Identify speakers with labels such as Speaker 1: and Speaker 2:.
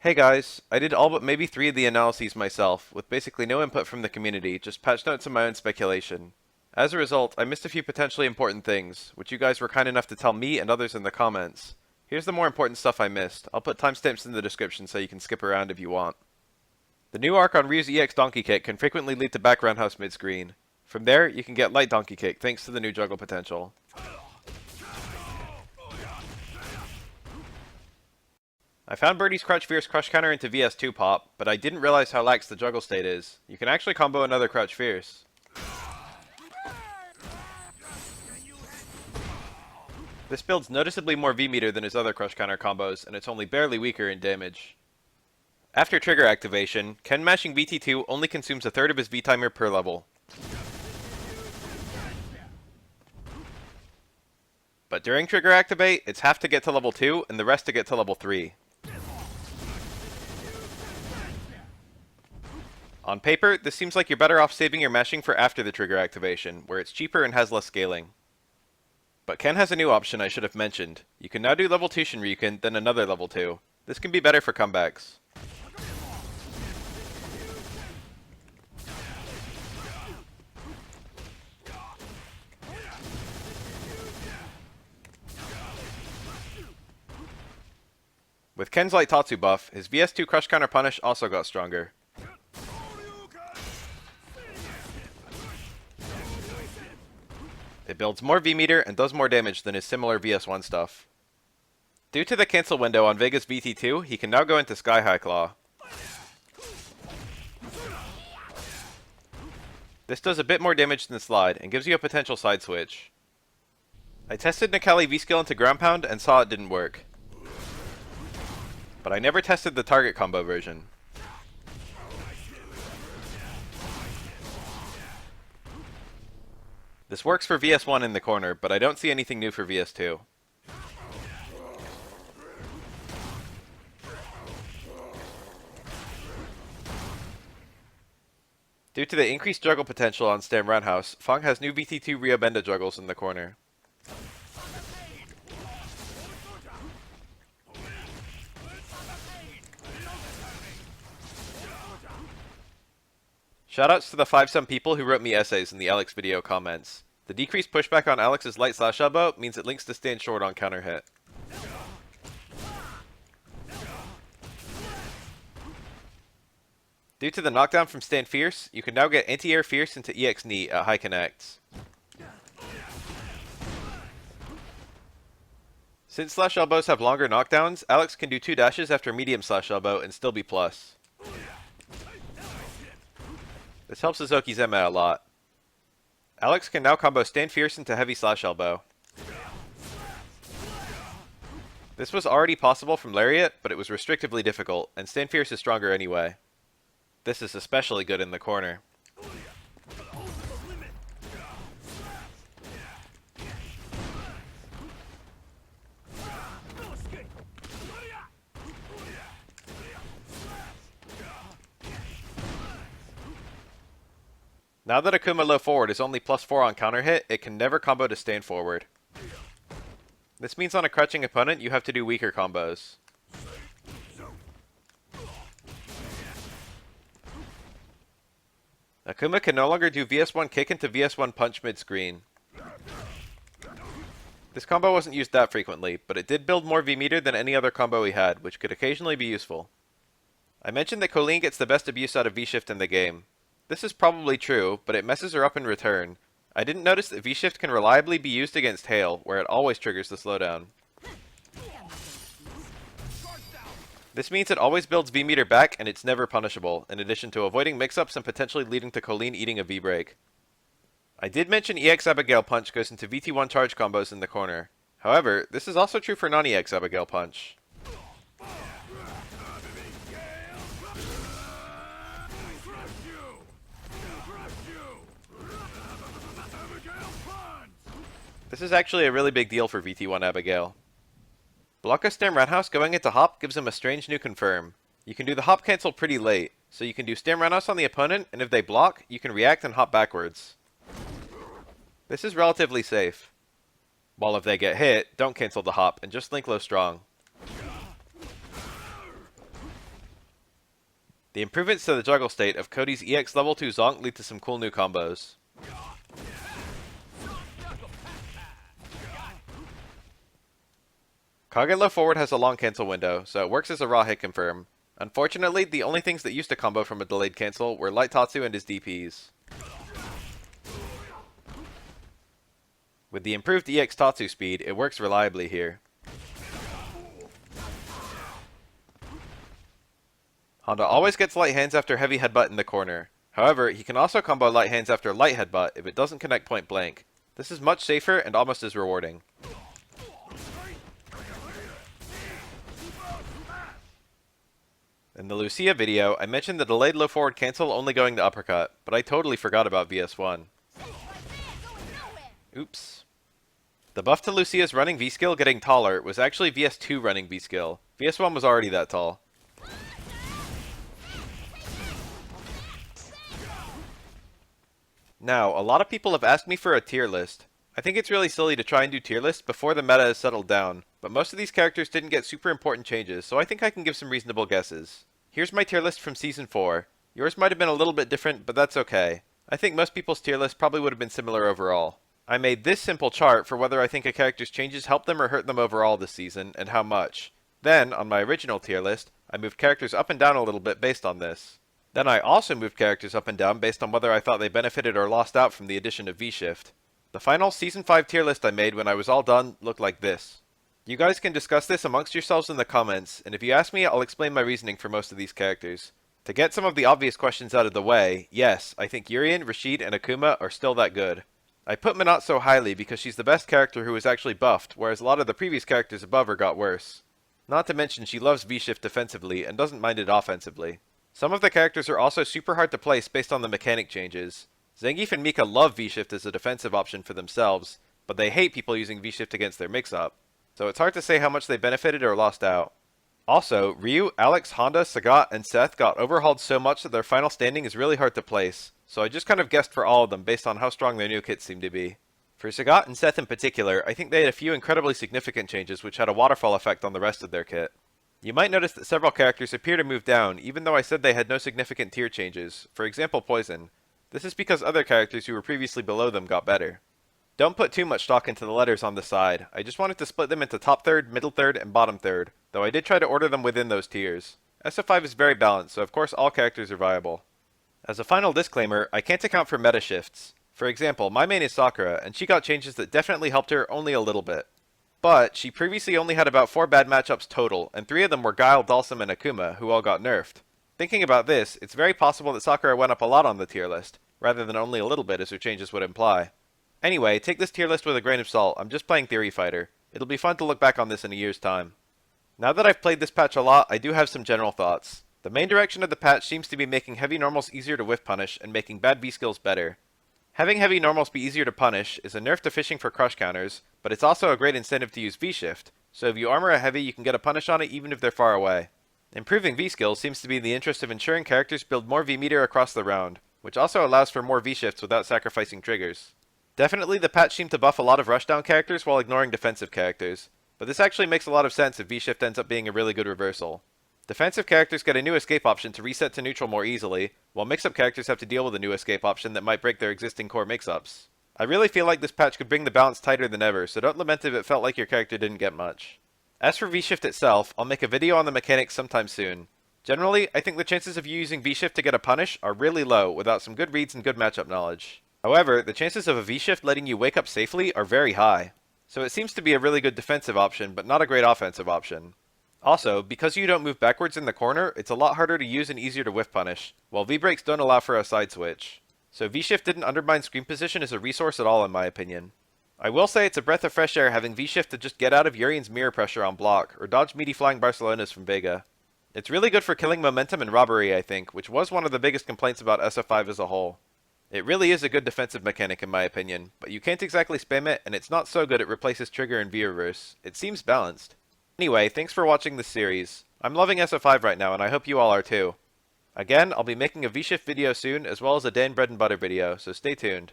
Speaker 1: Hey guys, I did all but maybe 3 of the analyses myself, with basically no input from the community, just patch notes and my own speculation. As a result, I missed a few potentially important things, which you guys were kind enough to tell me and others in the comments. Here's the more important stuff I missed. I'll put timestamps in the description so you can skip around if you want. The new arc on Ryu's EX Donkey Kick can frequently lead to back roundhouse mid-screen. From there, you can get light Donkey Kick thanks to the new juggle potential. I found Birdie's Crouch Fierce Crush Counter into VS2 pop, but I didn't realize how lax the juggle state is. You can actually combo another Crouch Fierce. This builds noticeably more V-meter than his other Crush Counter combos, and it's only barely weaker in damage. After trigger activation, Ken mashing VT2 only consumes a third of his V-timer per level. But during trigger activate, it's half to get to level 2, and the rest to get to level 3. On paper, this seems like you're better off saving your mashing for after the trigger activation, where it's cheaper and has less scaling. But Ken has a new option I should have mentioned. You can now do level 2 Shinryuken, then another level 2. This can be better for comebacks. With Ken's light Tatsu buff, his VS2 Crush Counter Punish also got stronger. It builds more V-meter and does more damage than his similar VS1 stuff. Due to the cancel window on Vega's VT2, he can now go into Sky High Claw. This does a bit more damage than Slide, and gives you a potential side switch. I tested Necalli V-skill into Ground Pound and saw it didn't work. But I never tested the target combo version. This works for VS1 in the corner, but I don't see anything new for VS2. Due to the increased juggle potential on Stam Roundhouse, FANG has new VT2 Ryobenda juggles in the corner. Shoutouts to the 5-some people who wrote me essays in the Alex video comments. The decreased pushback on Alex's light slash elbow means it links to stand short on counter hit. Due to the knockdown from Stand Fierce, you can now get anti-air Fierce into EX Knee at high connects. Since slash elbows have longer knockdowns, Alex can do 2 dashes after medium slash elbow and still be plus. This helps Azoki's Emma a lot. Alex can now combo Stand Fierce into heavy slash elbow. This was already possible from Lariat, but it was restrictively difficult, and Stand Fierce is stronger anyway. This is especially good in the corner. Now that Akuma low forward is only +4 on counter hit, it can never combo to stand forward. This means on a crouching opponent you have to do weaker combos. Akuma can no longer do VS1 kick into VS1 punch mid-screen. This combo wasn't used that frequently, but it did build more V-meter than any other combo he had, which could occasionally be useful. I mentioned that Kolin gets the best abuse out of V-shift in the game. This is probably true, but it messes her up in return. I didn't notice that V-shift can reliably be used against Hail, where it always triggers the slowdown. This means it always builds V-meter back and it's never punishable, in addition to avoiding mix-ups and potentially leading to Kolin eating a V-break. I did mention EX Abigail Punch goes into VT1 charge combos in the corner. However, this is also true for non-EX Abigail Punch. This is actually a really big deal for VT1 Abigail. Blanka Stam Roundhouse going into hop gives him a strange new confirm. You can do the hop cancel pretty late, so you can do Stam Roundhouse on the opponent, and if they block, you can react and hop backwards. This is relatively safe. While if they get hit, don't cancel the hop, and just link low strong. The improvements to the juggle state of Cody's EX level 2 Zonk lead to some cool new combos. Kage low forward has a long cancel window, so it works as a raw hit confirm. Unfortunately, the only things that used to combo from a delayed cancel were Light Tatsu and his DPs. With the improved EX Tatsu speed, it works reliably here. Honda always gets light hands after heavy headbutt in the corner. However, he can also combo light hands after light headbutt if it doesn't connect point blank. This is much safer and almost as rewarding. In the Lucia video, I mentioned the delayed low forward cancel only going to uppercut, but I totally forgot about VS1. Oops. The buff to Lucia's running V-skill getting taller was actually VS2 running V-skill. VS1 was already that tall. Now, a lot of people have asked me for a tier list. I think it's really silly to try and do tier lists before the meta has settled down, but most of these characters didn't get super important changes, so I think I can give some reasonable guesses. Here's my tier list from Season 4. Yours might have been a little bit different, but that's okay. I think most people's tier list probably would have been similar overall. I made this simple chart for whether I think a character's changes help them or hurt them overall this season, and how much. Then, on my original tier list, I moved characters up and down a little bit based on this. Then I also moved characters up and down based on whether I thought they benefited or lost out from the addition of V-Shift. The final Season 5 tier list I made when I was all done looked like this. You guys can discuss this amongst yourselves in the comments, and if you ask me, I'll explain my reasoning for most of these characters. To get some of the obvious questions out of the way, yes, I think Urien, Rashid, and Akuma are still that good. I put Minot so highly because she's the best character who was actually buffed, whereas a lot of the previous characters above her got worse. Not to mention she loves V-Shift defensively and doesn't mind it offensively. Some of the characters are also super hard to place based on the mechanic changes. Zangief and Mika love V-Shift as a defensive option for themselves, but they hate people using V-Shift against their mix-up, so it's hard to say how much they benefited or lost out. Also, Ryu, Alex, Honda, Sagat, and Seth got overhauled so much that their final standing is really hard to place, so I just kind of guessed for all of them based on how strong their new kits seem to be. For Sagat and Seth in particular, I think they had a few incredibly significant changes which had a waterfall effect on the rest of their kit. You might notice that several characters appear to move down, even though I said they had no significant tier changes, for example Poison. This is because other characters who were previously below them got better. Don't put too much stock into the letters on the side, I just wanted to split them into top third, middle third, and bottom third, though I did try to order them within those tiers. SF5 is very balanced, so of course all characters are viable. As a final disclaimer, I can't account for meta shifts. For example, my main is Sakura, and she got changes that definitely helped her only a little bit. But she previously only had about 4 bad matchups total, and 3 of them were Guile, Dalsum, and Akuma, who all got nerfed. Thinking about this, it's very possible that Sakura went up a lot on the tier list, rather than only a little bit as her changes would imply. Anyway, take this tier list with a grain of salt, I'm just playing Theory Fighter. It'll be fun to look back on this in a year's time. Now that I've played this patch a lot, I do have some general thoughts. The main direction of the patch seems to be making heavy normals easier to whiff punish, and making bad V-skills better. Having heavy normals be easier to punish is a nerf to fishing for crush counters, but it's also a great incentive to use V-Shift, so if you armor a heavy you can get a punish on it even if they're far away. Improving V-skills seems to be in the interest of ensuring characters build more V-meter across the round, which also allows for more V-Shifts without sacrificing triggers. Definitely the patch seemed to buff a lot of rushdown characters while ignoring defensive characters, but this actually makes a lot of sense if V-Shift ends up being a really good reversal. Defensive characters get a new escape option to reset to neutral more easily, while mix-up characters have to deal with a new escape option that might break their existing core mix-ups. I really feel like this patch could bring the balance tighter than ever, so don't lament if it felt like your character didn't get much. As for V-Shift itself, I'll make a video on the mechanics sometime soon. Generally, I think the chances of you using V-Shift to get a punish are really low without some good reads and good matchup knowledge. However, the chances of a V-Shift letting you wake up safely are very high, so it seems to be a really good defensive option but not a great offensive option. Also, because you don't move backwards in the corner, it's a lot harder to use and easier to whiff punish, while V-breaks don't allow for a side switch. So V-Shift didn't undermine screen position as a resource at all in my opinion. I will say it's a breath of fresh air having V-Shift to just get out of Urien's mirror pressure on block, or dodge meaty flying Barcelonas from Vega. It's really good for killing momentum and robbery I think, which was one of the biggest complaints about SF5 as a whole. It really is a good defensive mechanic in my opinion, but you can't exactly spam it and it's not so good it replaces trigger and V-reverse. It seems balanced. Anyway, thanks for watching this series. I'm loving SF5 right now and I hope you all are too. Again, I'll be making a V-Shift video soon as well as a Dan Bread and Butter video, so stay tuned.